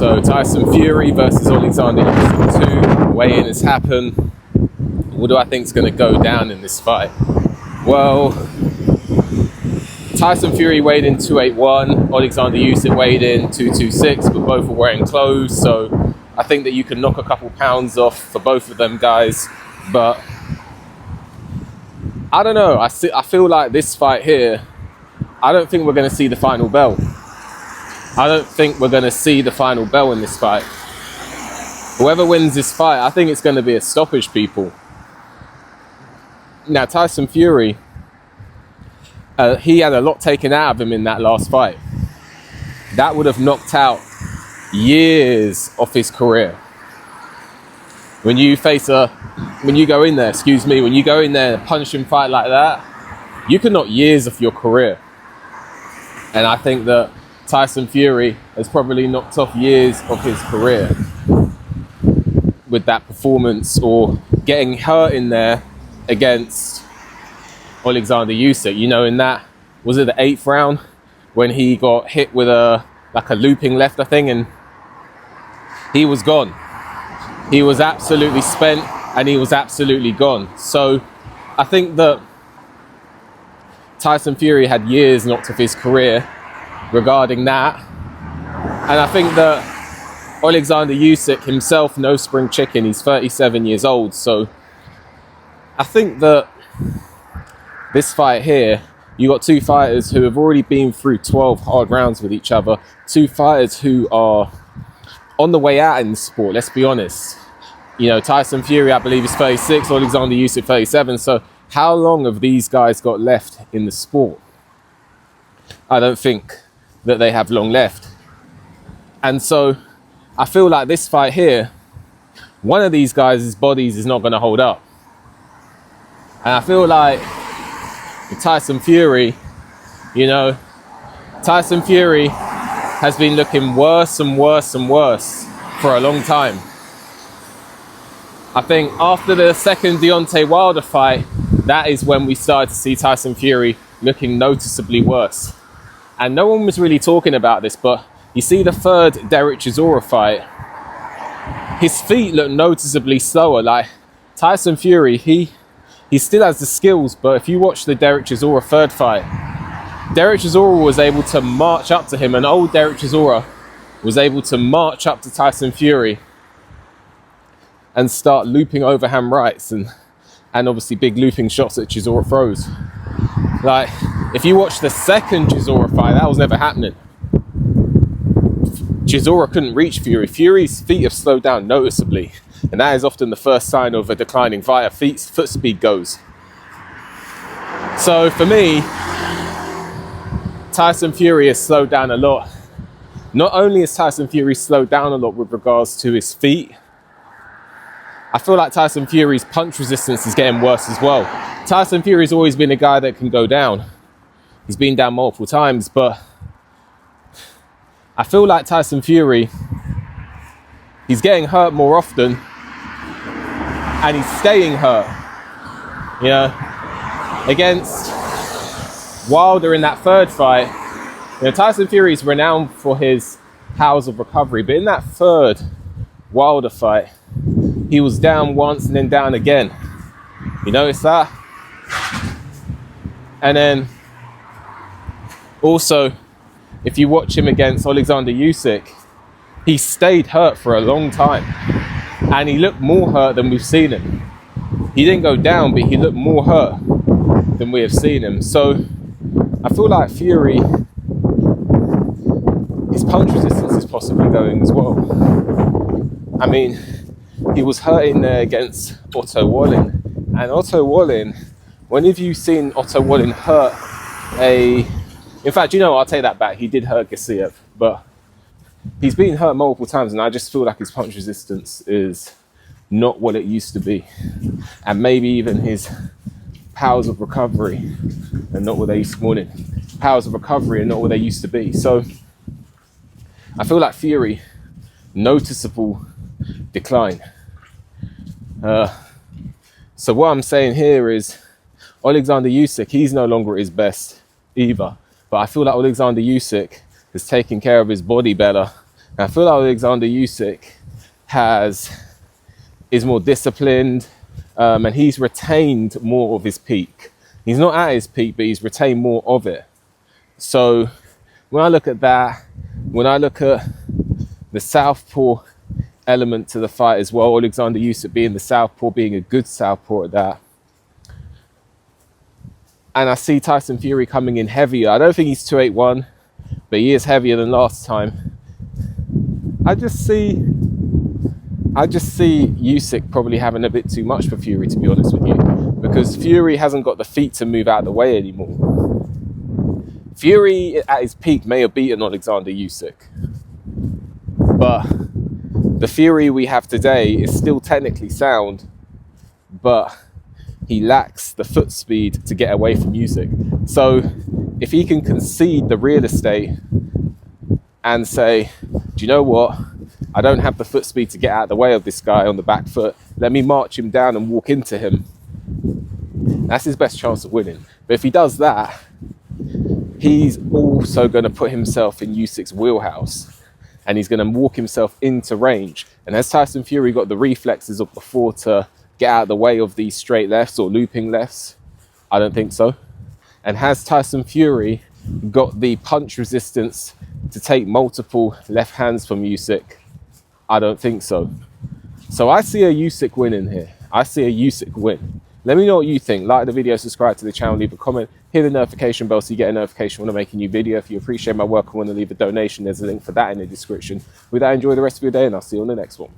So Tyson Fury versus Oleksandr Usyk 2. Weigh-in has happened. What do I think is going to go down in this fight? Well, Tyson Fury weighed in 281, Oleksandr Usyk weighed in 226, but both were wearing clothes, so I think that you can knock a couple pounds off for both of them guys. But I don't know, I feel like this fight here, I don't think we're going to see the final bell. I don't think we're going to see the final bell in this fight. Whoever wins this fight, I think it's going to be a stoppage, people. Now, Tyson Fury, he had a lot taken out of him in that last fight. That would have knocked out years off his career. When you go in there and punch and fight like that, you can knock years off your career. And I think that Tyson Fury has probably knocked off years of his career with that performance, or getting hurt in there against Oleksandr Usyk. You know, in that, was it the 8th round when he got hit with a looping left, I think, and he was gone. He was absolutely spent and he was absolutely gone. So I think that Tyson Fury had years knocked off his career regarding that. And I think that Oleksandr Usyk himself, no spring chicken, he's 37 years old. So I think that this fight here, you got two fighters who have already been through 12 hard rounds with each other. Two fighters who are on the way out in the sport, let's be honest. You know, Tyson Fury, I believe, is 36, Oleksandr Usyk 37. So how long have these guys got left in the sport? I don't think that they have long left. And so I feel like this fight here, one of these guys' bodies is not going to hold up. And I feel like with Tyson Fury, you know, Tyson Fury has been looking worse and worse and worse for a long time. I think after the second Deontay Wilder fight, that is when we started to see Tyson Fury looking noticeably worse. And no one was really talking about this, but you see the third Derek Chisora fight, his feet look noticeably slower. Like Tyson Fury, he still has the skills, but if you watch the Derek Chisora third fight, Derek Chisora was able to march up to him, and old Derek Chisora was able to march up to Tyson Fury and start looping overhand rights and obviously big looping shots that Chisora throws. Like, if you watch the second Chisora fight, that was never happening. Chisora couldn't reach Fury. Fury's feet have slowed down noticeably, and that is often the first sign of a declining fighter. Foot speed goes. So for me, Tyson Fury has slowed down a lot. Not only has Tyson Fury slowed down a lot with regards to his feet, I feel like Tyson Fury's punch resistance is getting worse as well. Tyson Fury's always been a guy that can go down. He's been down multiple times, but I feel like Tyson Fury, he's getting hurt more often and he's staying hurt. You know, against Wilder in that third fight, you know, Tyson Fury is renowned for his powers of recovery, but in that third Wilder fight, he was down once and then down again. You notice that? And then also, if you watch him against Oleksandr Usyk, he stayed hurt for a long time. And he looked more hurt than we've seen him. He didn't go down, but he looked more hurt than we have seen him. So I feel like Fury, his punch resistance is possibly going as well. I mean, he was hurting there against Otto Wallin. And Otto Wallin, when have you seen Otto Wallin hurt in fact, you know, I'll take that back. He did hurt Gassiev, but he's been hurt multiple times, and I just feel like his punch resistance is not what it used to be. And maybe even his powers of recovery are not what they used to be. So I feel like Fury, noticeable decline. So what I'm saying here is Oleksandr Usyk, he's no longer at his best either. But I feel like Oleksandr Usyk has taken care of his body better I feel like Alexander Usyk is more disciplined, and he's retained more of his peak. He's not at his peak, but he's retained more of it. So when I look at that, when I look at the southpaw element to the fight as well, Alexander Usyk being the southpaw, being a good southpaw at that, and I see Tyson Fury coming in heavier. I don't think he's 281, but he is heavier than last time. I just see Usyk probably having a bit too much for Fury, to be honest with you, because Fury hasn't got the feet to move out of the way anymore. Fury at his peak may have beaten Alexander Usyk, but the Fury we have today is still technically sound, but he lacks the foot speed to get away from Usyk. So if he can concede the real estate and say, do you know what? I don't have the foot speed to get out of the way of this guy on the back foot. Let me march him down and walk into him. That's his best chance of winning. But if he does that, he's also going to put himself in Usyk's wheelhouse, and he's going to walk himself into range. And has Tyson Fury got the reflexes of before to get out of the way of these straight lefts or looping lefts? I don't think so. And has Tyson Fury got the punch resistance to take multiple left hands from Usyk? I don't think so. So I see a Usyk win in here. I see a Usyk win. Let me know what you think. Like the video, subscribe to the channel, leave a comment, hit the notification bell so you get a notification when I make a new video. If you appreciate my work and want to leave a donation, there's a link for that in the description. With that, enjoy the rest of your day, and I'll see you on the next one.